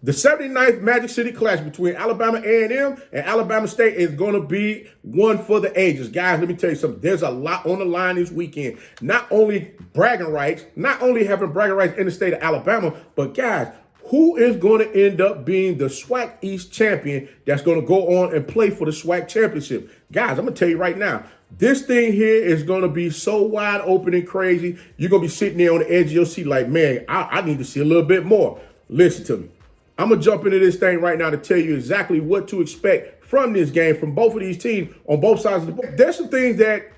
The 79th Magic City Clash between Alabama A&M and Alabama State is going to be one for the ages. Guys, let me tell you something. There's a lot on the line this weekend. Not only bragging rights, not only having bragging rights in the state of Alabama, but guys, who is going to end up being the SWAC East champion that's going to go on and play for the SWAC championship? Guys, I'm going to tell you right now, this thing here is going to be so wide open and crazy. You're going to be sitting there on the edge of your seat like, man, I need to see a little bit more. Listen to me. I'm going to jump into this thing right now to tell you exactly what to expect from this game, from both of these teams on both sides of the ball. There's some things that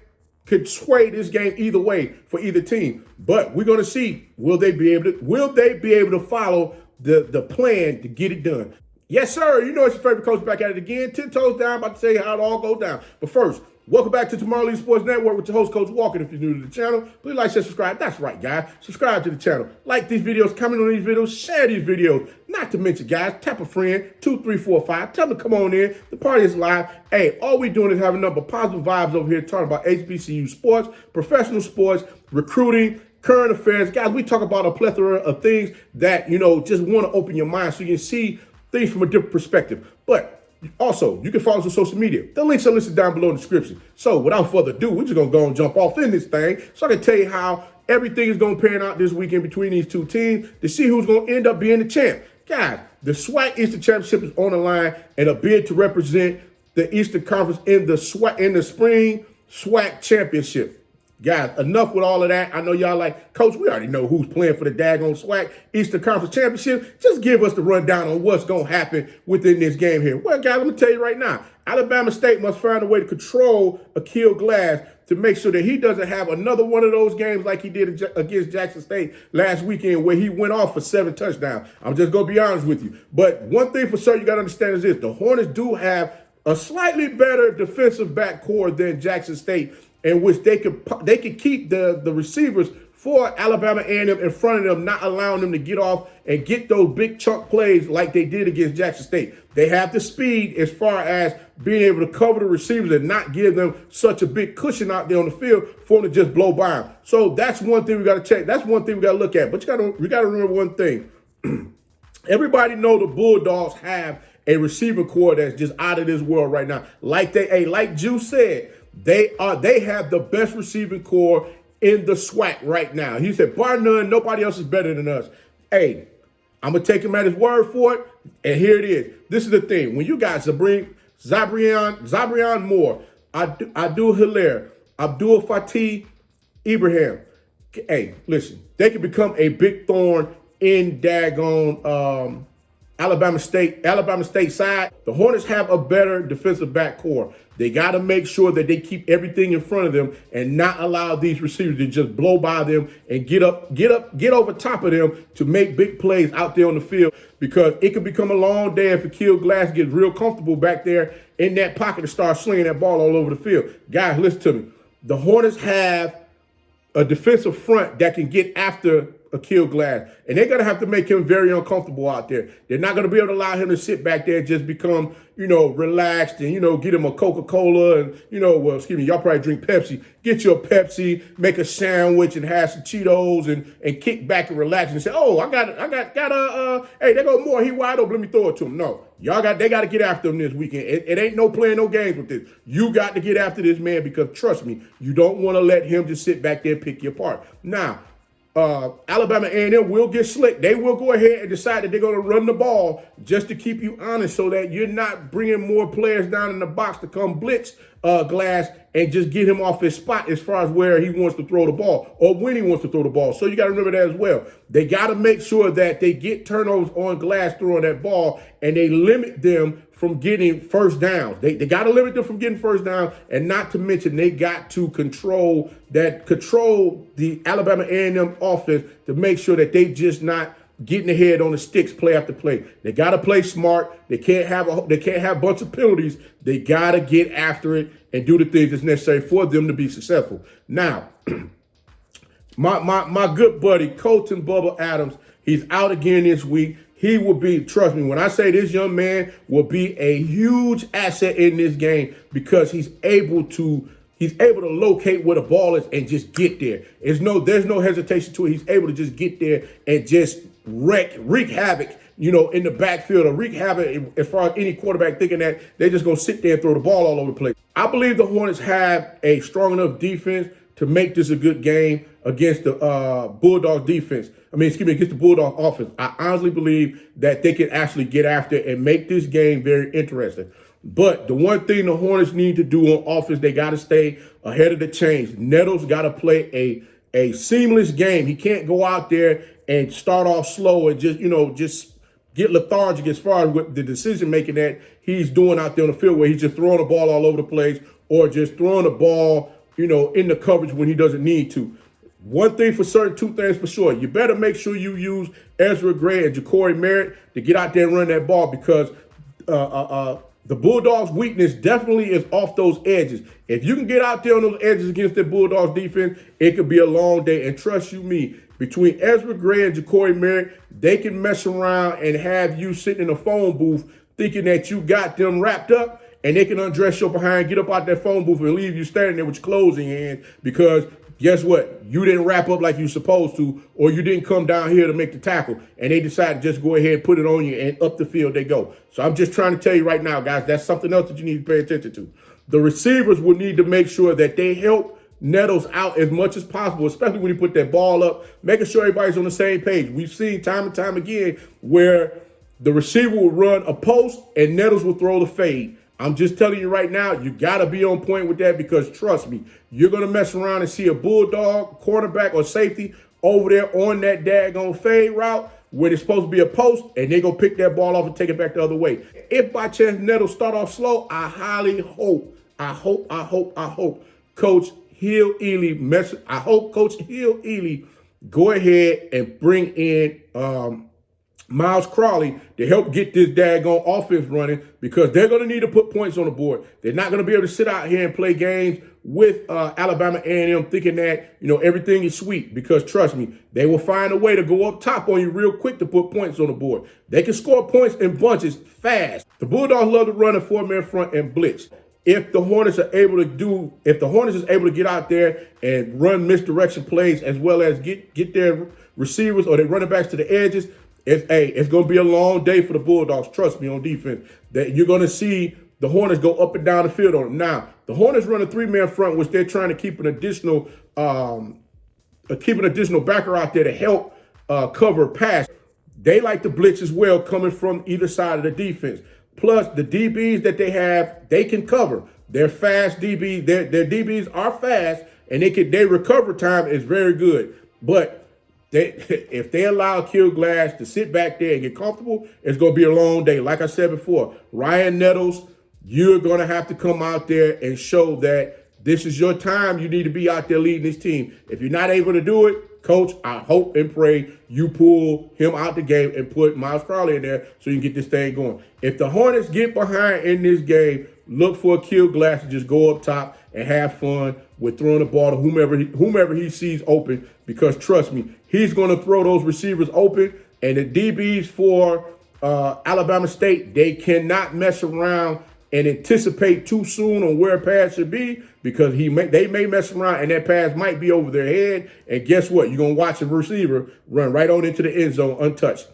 could sway this game either way for either team, but we're going to see, will they be able to follow the plan to get it done? Yes, sir. You know it's your favorite coach back at it again. 10 toes down, about to tell you how it all goes down. But first, welcome back to Tomorrow League Sports Network with your host, Coach Walker. If you're new to the channel, please like, share, subscribe. That's right, guys. Subscribe to the channel. Like these videos, comment on these videos, share these videos. Not to mention, guys, tap a friend, 2, 3, 4, 5. Tell them to come on in. The party is live. Hey, all we doing is having nothing but positive vibes over here, talking about HBCU sports, professional sports, recruiting, current affairs. Guys, we talk about a plethora of things that, just want to open your mind so you can see things from a different perspective. But also, you can follow us on social media. The links are listed down below in the description. So without further ado, we're just going to go and jump off in this thing so I can tell you how everything is going to pan out this weekend between these two teams to see who's going to end up being the champ. Guys, the SWAC Eastern Championship is on the line and a bid to represent the Eastern Conference in the spring SWAC Championship. Guys, enough with all of that. I know y'all like, Coach, we already know who's playing for the daggone SWAC Eastern Conference Championship. Just give us the rundown on what's going to happen within this game here. Well, guys, let me tell you right now, Alabama State must find a way to control Aqeel Glass to make sure that he doesn't have another one of those games like he did against Jackson State last weekend where he went off for 7 touchdowns. I'm just going to be honest with you. But one thing for sure you got to understand is this. The Hornets do have a slightly better defensive back core than Jackson State, in which they could keep the receivers for Alabama A&M in front of them, not allowing them to get off and get those big chunk plays like they did against Jackson State. They have the speed as far as being able to cover the receivers and not give them such a big cushion out there on the field for them to just blow by them. So that's one thing we got to check. That's one thing we got to look at. But we got to remember one thing. Everybody know the Bulldogs have a receiver core that's just out of this world right now. Like Juice said, they have the best receiving core in the SWAC right now. He said, bar none, nobody else is better than us. Hey, I'm going to take him at his word for it, and here it is. This is the thing. When you got Zabrian Moore, Hill-Eley, Abdul-Fatai, Ibrahim, hey, listen, they can become a big thorn in daggone Alabama State side. The Hornets have a better defensive back core. They got to make sure that they keep everything in front of them and not allow these receivers to just blow by them and get over top of them to make big plays out there on the field, because it could become a long day if Aqeel Glass gets real comfortable back there in that pocket and start slinging that ball all over the field. Guys, listen to me. The Hornets have a defensive front that can get after Aqeel Glass, and they're going to have to make him very uncomfortable out there. They're not going to be able to allow him to sit back there and just become, relaxed and, get him a Coca-Cola and, y'all probably drink Pepsi. Get you a Pepsi, make a sandwich and have some Cheetos and kick back and relax and say, oh, hey, there go more. He wide open. Let me throw it to him. No, they got to get after him this weekand. It ain't no playing no games with this. You got to get after this man, because trust me, you don't want to let him just sit back there and pick you apart. Now, Alabama A&M will get slick. They will go ahead and decide that they're going to run the ball just to keep you honest, so that you're not bringing more players down in the box to come blitz Glass and just get him off his spot as far as where he wants to throw the ball or when he wants to throw the ball. So you got to remember that as well. They got to make sure that they get turnovers on Glass throwing that ball, and they limit them from getting first downs. They got to limit them from getting first down, and not to mention they got to control the Alabama A&M offense to make sure that they just not getting ahead on the sticks play after play. They got to play smart. They can't have a bunch of penalties. They got to get after it and do the things that's necessary for them to be successful. Now, my good buddy Colton Bubba Adams, he's out again this week. He will be, trust me, when I say this young man will be a huge asset in this game, because he's able to locate where the ball is and just get there. There's no hesitation to it. He's able to just get there and just wreak havoc in the backfield or wreak havoc as far as any quarterback thinking that they're just going to sit there and throw the ball all over the place. I believe the Hornets have a strong enough defense to make this a good game against the Bulldogs defense. Against the Bulldog offense. I honestly believe that they can actually get after it and make this game very interesting. But the one thing the Hornets need to do on offense, they got to stay ahead of the change. Nettles got to play a seamless game. He can't go out there and start off slow and just get lethargic as far as what the decision making that he's doing out there on the field, where he's just throwing the ball all over the place or just throwing the ball, in the coverage when he doesn't need to. One thing for certain, two things for sure. You better make sure you use Ezra Gray and Ja'Cory Merritt to get out there and run that ball, because the Bulldogs' weakness definitely is off those edges. If you can get out there on those edges against the Bulldogs defense, it could be a long day. And trust you me, between Ezra Gray and Ja'Cory Merritt, they can mess around and have you sitting in a phone booth thinking that you got them wrapped up, and they can undress your behind, get up out that phone booth, and leave you standing there with your clothes in your hand, because guess what? You didn't wrap up like you're supposed to, or you didn't come down here to make the tackle, and they decided to just go ahead and put it on you, and up the field they go. So I'm just trying to tell you right now, guys, that's something else that you need to pay attention to. The receivers will need to make sure that they help Nettles out as much as possible, especially when you put that ball up, making sure everybody's on the same page. We've seen time and time again where the receiver will run a post and Nettles will throw the fade. I'm just telling you right now, you got to be on point with that, because trust me, you're going to mess around and see a Bulldog cornerback or safety over there on that daggone fade route where it's supposed to be a post, and they go pick that ball off and take it back the other way. If by chance Nettles start off slow, I highly hope, Coach Hill-Eley go ahead and bring in Miles Crawley to help get this daggone offense running, because they're going to need to put points on the board. They're not going to be able to sit out here and play games with Alabama A&M thinking that, everything is sweet, because trust me, they will find a way to go up top on you real quick to put points on the board. They can score points in bunches fast. The Bulldogs love to run a four-man front and blitz. If the Hornets is able to get out there and run misdirection plays, as well as get their receivers or their running backs to the edges, it's going to be a long day for the Bulldogs. Trust me, on defense, that you're going to see the Hornets go up and down the field on them. Now, the Hornets run a three-man front, which they're trying to keep an additional backer out there to help cover pass. They like to blitz as well, coming from either side of the defense. Plus, the DBs that they have, they can cover. They're fast DBs. Their DBs are fast, and their recovery time is very good. But if they allow Aqeel Glass to sit back there and get comfortable, it's going to be a long day. Like I said before, Ryan Nettles, you're going to have to come out there and show that this is your time. You need to be out there leading this team. If you're not able to do it, Coach, I hope and pray you pull him out the game and put Miles Crawley in there so you can get this thing going. If the Hornets get behind in this game, look for Aqeel Glass to just go up top and have fun with throwing the ball to whomever he sees open, because trust me, he's going to throw those receivers open. And the DBs for Alabama State, they cannot mess around and anticipate too soon on where a pass should be, because they may mess around and that pass might be over their head. And guess what? You're going to watch a receiver run right on into the end zone untouched.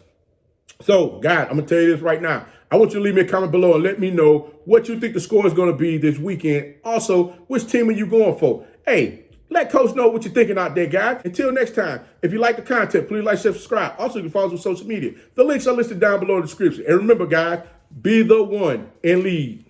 So, guys, I'm going to tell you this right now. I want you to leave me a comment below and let me know what you think the score is going to be this weekend. Also, which team are you going for? Hey, let Coach know what you're thinking out there, guys. Until next time, if you like the content, please like, share, subscribe. Also, you can follow us on social media. The links are listed down below in the description. And remember, guys, be the one and lead.